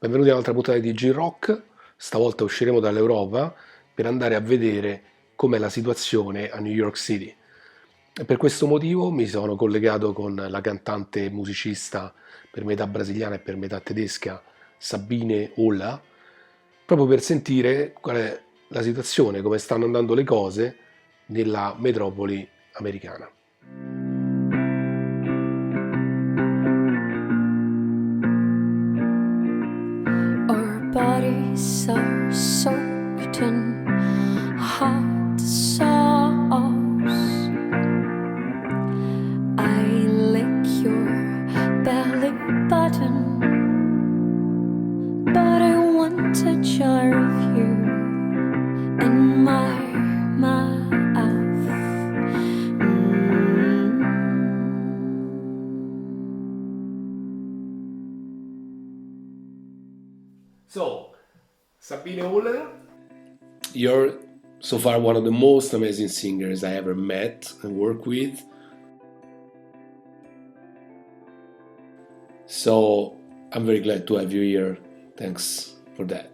Benvenuti a un'altra puntata di G-Rock. Stavolta usciremo dall'Europa per andare a vedere com'è la situazione a New York City. E per questo motivo mi sono collegato con la cantante e musicista per metà brasiliana e per metà tedesca Sabine Olla, proprio per sentire qual è la situazione, come stanno andando le cose nella metropoli americana. Bodies are soaked in hot sauce. I lick your belly button, but I want a jar of you in my mouth. So, Sabine Holler, you're so far one of the most amazing singers I ever met and worked with. So, I'm very glad to have you here. Thanks for that.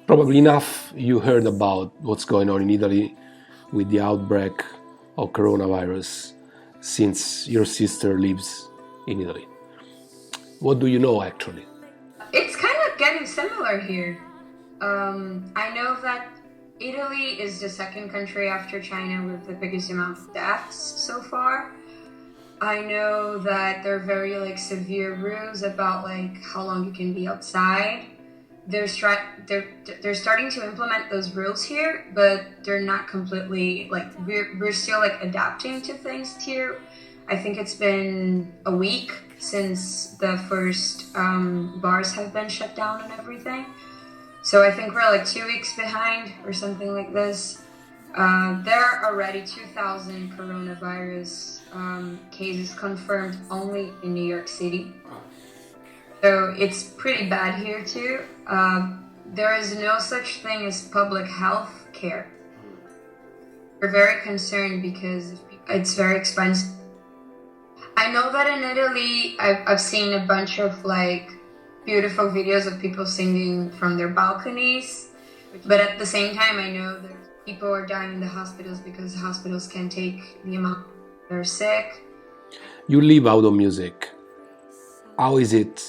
Probably enough you heard about what's going on in Italy with the outbreak of coronavirus since your sister lives in Italy. What do you know actually? It's kind of getting similar here. I know that Italy is the second country after China with the biggest amount of deaths so far. I know that there are very severe rules about how long you can be outside. They're starting to implement those rules here, but they're not completely we're still adapting to things here. I think it's been a week since the first bars have been shut down and everything. So I think we're 2 weeks behind or something like this. There are already 2,000 coronavirus cases confirmed only in New York City. So it's pretty bad here too. There is no such thing as public health care. We're very concerned because it's very expensive. I know that in Italy, I've seen a bunch of beautiful videos of people singing from their balconies, but at the same time, I know that people are dying in the hospitals because hospitals can't take the amount they're sick. You live out of music. How is it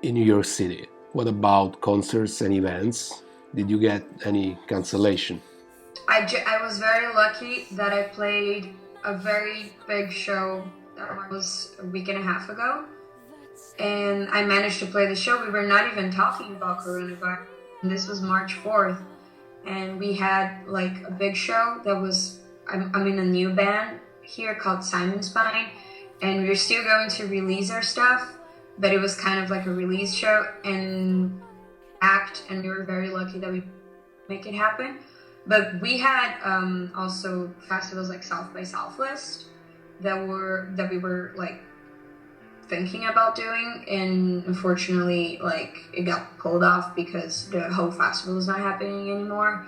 in New York City? What about concerts and events? Did you get any cancellation? I was very lucky that I played a very big show that was a week and a half ago, and I managed to play the show. We were not even talking about coronavirus. And this was March 4th, and we had a big show that was, I'm in a new band here called Simon Spine, and we're still going to release our stuff, but it was kind of like a release show and act, and we were very lucky that we make it happen. But we had also festivals like South by Southwest that we were thinking about doing, and unfortunately it got pulled off because the whole festival is not happening anymore.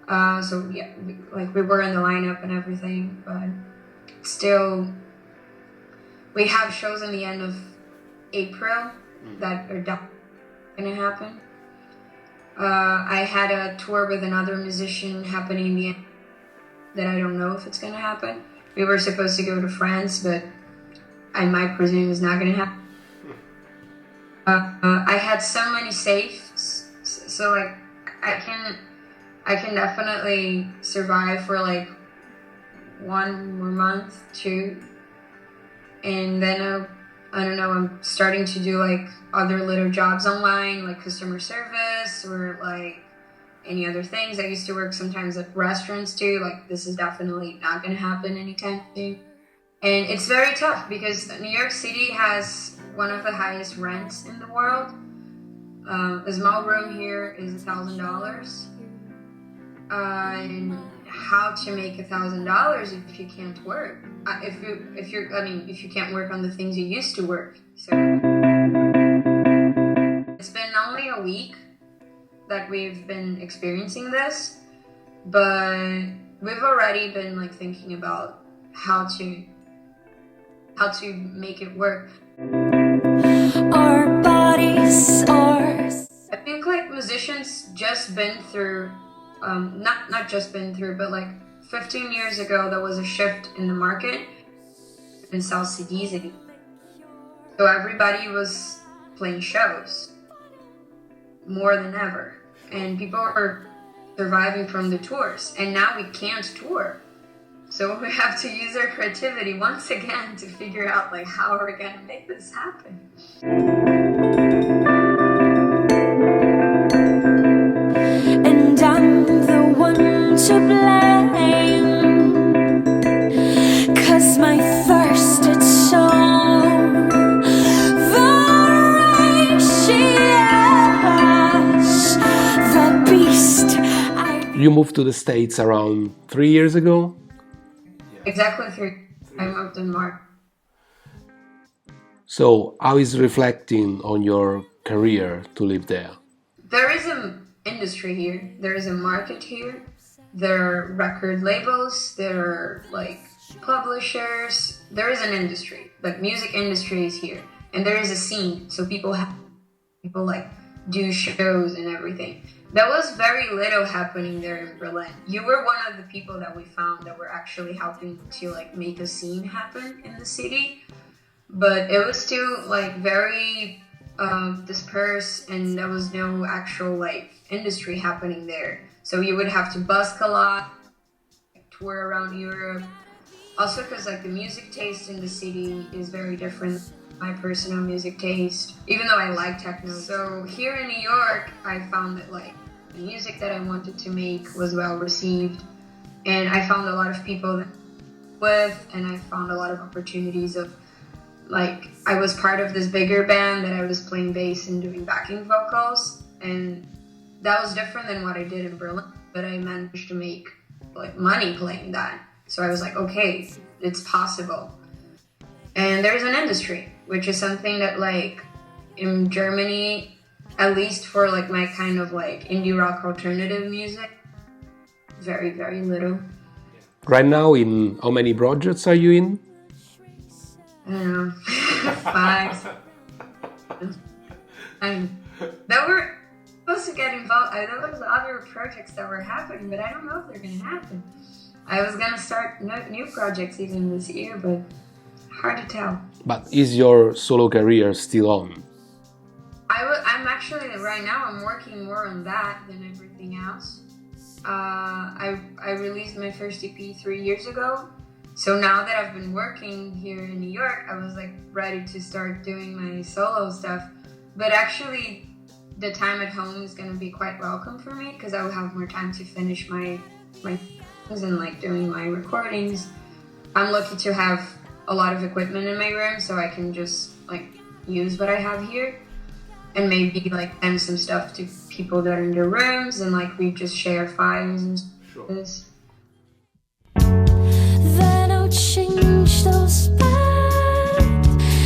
So yeah, we were in the lineup and everything, but still we have shows in the end of April that are definitely gonna happen. I had a tour with another musician happening in the end that I don't know if it's gonna happen. We were supposed to go to France, but I might presume it's not gonna happen. I had so many safes, so I can definitely survive for 1 more month, 2, and then I don't know, I'm starting to do other little jobs online, like customer service or any other things. I used to work sometimes at restaurants too. This is definitely not going to happen anytime soon. And it's very tough because New York City has one of the highest rents in the world. A small room here is $1,000. And how to make $1,000 if you can't work? If you can't work on the things you used to work. So it's been only a week that we've been experiencing this, but we've already been thinking about how to make it work. Our place or I think like musicians just been through, not just been through, but like 15 years ago there was a shift in the market and sell CDs again. So everybody was playing shows more than ever, and people are surviving from the tours. And now we can't tour, so we have to use our creativity once again to figure out like how are we gonna make this happen. and I'm the one to blame, 'cause my thirst it's so voracious. The beast You moved to the States around 3 years ago? Exactly 3. I moved in March. So, how is reflecting on your career to live there? There is an industry here. There is a market here. There are record labels. There are like publishers. There is an industry. Like music industry is here, and there is a scene. So people like do shows and everything. There was very little happening there in Berlin. You were one of the people that we found that were actually helping to like make a scene happen in the city, but it was still like very dispersed, and there was no actual like industry happening there. So you would have to busk a lot, tour around Europe. Also because like the music taste in the city is very different. My personal music taste, even though I like techno. So here in New York, I found that like the music that I wanted to make was well received, and I found a lot of people that with, and I found a lot of opportunities of like I was part of this bigger band that I was playing bass and doing backing vocals, and that was different than what I did in Berlin, but I managed to make like money playing that. So I was like, okay, it's possible. And there's an industry, which is something that like in Germany, at least for like my kind of like indie rock alternative music, very, very little. Right now, in how many projects are you in? I don't know, 5. And that were supposed to get involved. There was other projects that were happening, but I don't know if they're gonna happen. I was gonna start new projects even this year, but hard to tell. But is your solo career still on? I'm actually, right now, I'm working more on that than everything else. I released my first EP 3 years ago. So now that I've been working here in New York, I was like ready to start doing my solo stuff. But actually, the time at home is going to be quite welcome for me because I will have more time to finish my things and like doing my recordings. I'm lucky to have a lot of equipment in my room, so I can just like use what I have here and maybe like send some stuff to people that are in their rooms, and like we just share files and stuff. Sure. then I'll change those bad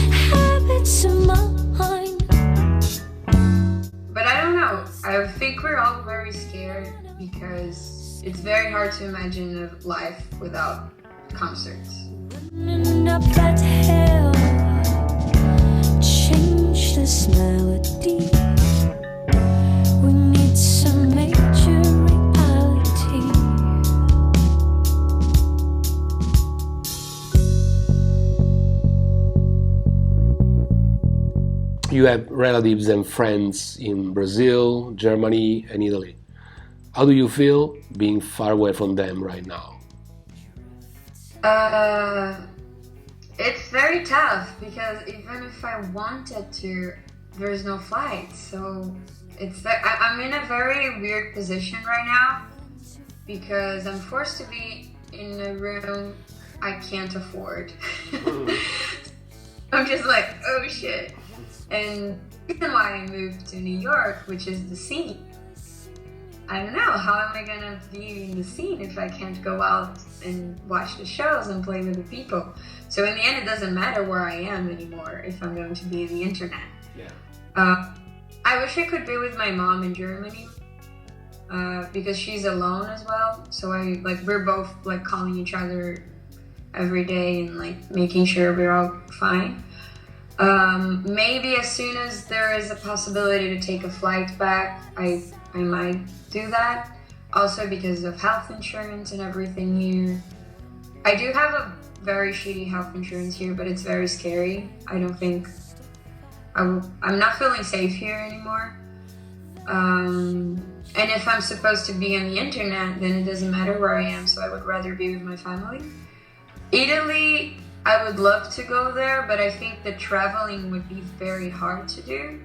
habits of mine. But I don't know. I think we're all very scared because it's very hard to imagine a life without concerts. Running up that hill, change this melody. We need some major reality. You have relatives and friends in Brazil, Germany, and Italy. How do you feel being far away from them right now? It's very tough because even if I wanted to, there's no flights. So I'm in a very weird position right now because I'm forced to be in a room I can't afford. I'm just like, oh shit. And the reason why I moved to New York, which is the scene. I don't know, how am I gonna be in the scene if I can't go out and watch the shows and play with the people? So in the end, it doesn't matter where I am anymore if I'm going to be in the internet. Yeah. I wish I could be with my mom in Germany because she's alone as well. So we're both like calling each other every day and like making sure we're all fine. Maybe as soon as there is a possibility to take a flight back, I might do that. Also because of health insurance and everything here. I do have a very shitty health insurance here, but it's very scary. I don't think I'm not feeling safe here anymore. And if I'm supposed to be on the internet, then it doesn't matter where I am, so I would rather be with my family. Italy, I would love to go there, but I think the traveling would be very hard to do.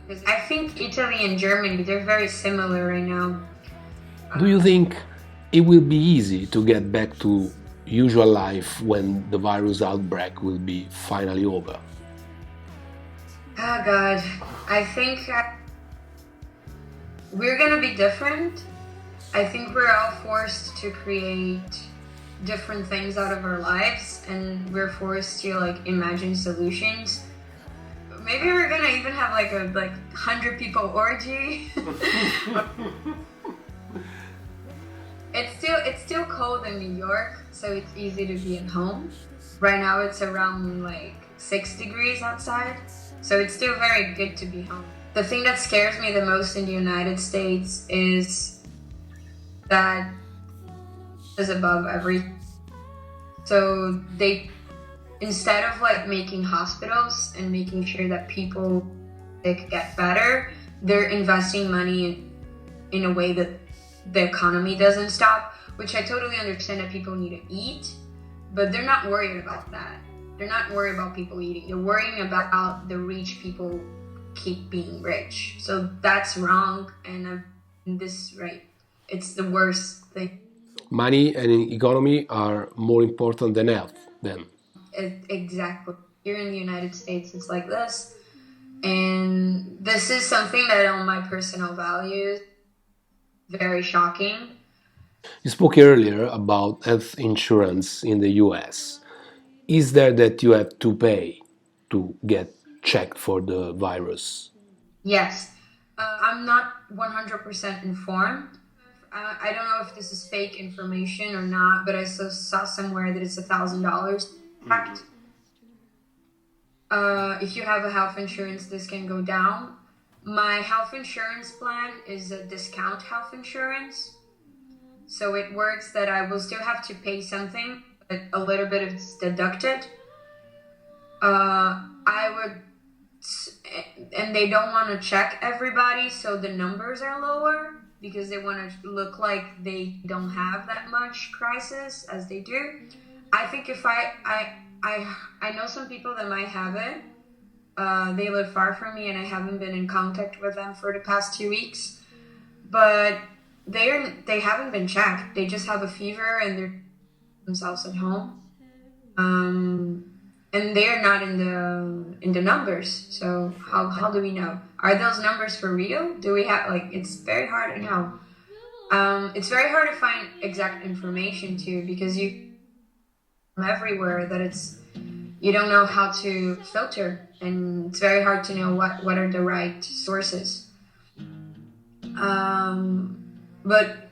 Because I think Italy and Germany, they're very similar right now. Do you think it will be easy to get back to usual life when the virus outbreak will be finally over? Oh God, I think we're gonna be different. I think we're all forced to create different things out of our lives, and we're forced to like imagine solutions. Maybe we're gonna even have like a 100 people orgy. It's still cold in New York, so it's easy to be at home. Right now it's around like 6 degrees outside, so it's still very good to be home. The thing that scares me the most in the United States is that is above everything. So they, instead of like making hospitals and making sure that people get better, they're investing money in a way that the economy doesn't stop, which I totally understand that people need to eat, but they're not worried about that. They're not worried about people eating. They're worrying about the rich people keep being rich. So that's wrong, and this right. It's the worst thing. Money and economy are more important than health, then. Exactly. Here in the United States, it's like this. And this is something that on my personal values, very shocking. You spoke earlier about health insurance in the US. Is there that you have to pay to get checked for the virus? Yes. I'm not 100% informed. I don't know if this is fake information or not, but I saw somewhere that it's $1,000. Fact. If you have a health insurance, this can go down. My health insurance plan is a discount health insurance. So it works that I will still have to pay something, but a little bit of it's deducted. I would, and they don't want to check everybody, so the numbers are lower because they want to look like they don't have that much crisis as they do. I think if I know some people that might have it. They live far from me, and I haven't been in contact with them for the past 2 weeks. But they haven't been checked. They just have a fever, and they're themselves at home. And they are not in the numbers. So how do we know? Are those numbers for real? Do we have It's very hard to know. It's very hard to find exact information too, because you from everywhere that you don't know how to filter, and it's very hard to know what are the right sources. But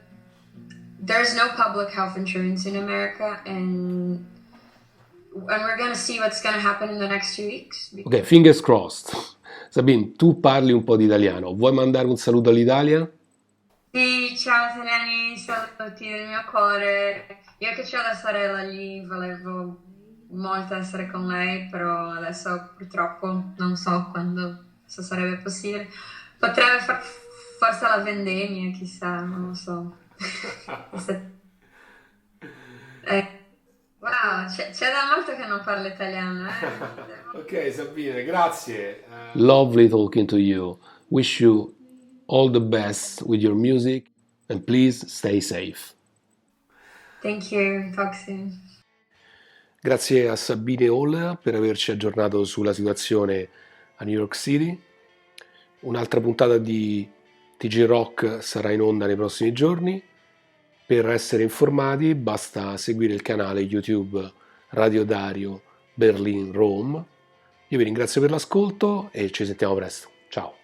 there's no public health insurance in America, and we're gonna see what's gonna happen in the next 2 weeks. Ok, fingers crossed. Sabine, tu parli un po' di italiano. Vuoi mandare un saluto all'Italia? Sì, ciao italiani, saluti del mio cuore. Io che ho la sorella lì, volevo molto essere con lei, però adesso purtroppo non so quando questo sarebbe possibile. Potrebbe forse alla vendemmia, chissà, non lo so. Wow, c'è da molto che non parlo italiano. Ok, Sabine, grazie. Lovely talking to you. Wish you all the best with your music, and please stay safe. Thank you, talk soon. Grazie a Sabine Hall per averci aggiornato sulla situazione a New York City. Un'altra puntata di TG Rock sarà in onda nei prossimi giorni. Per essere informati basta seguire il canale YouTube Radio Dario Berlin Rome. Io vi ringrazio per l'ascolto e ci sentiamo presto. Ciao!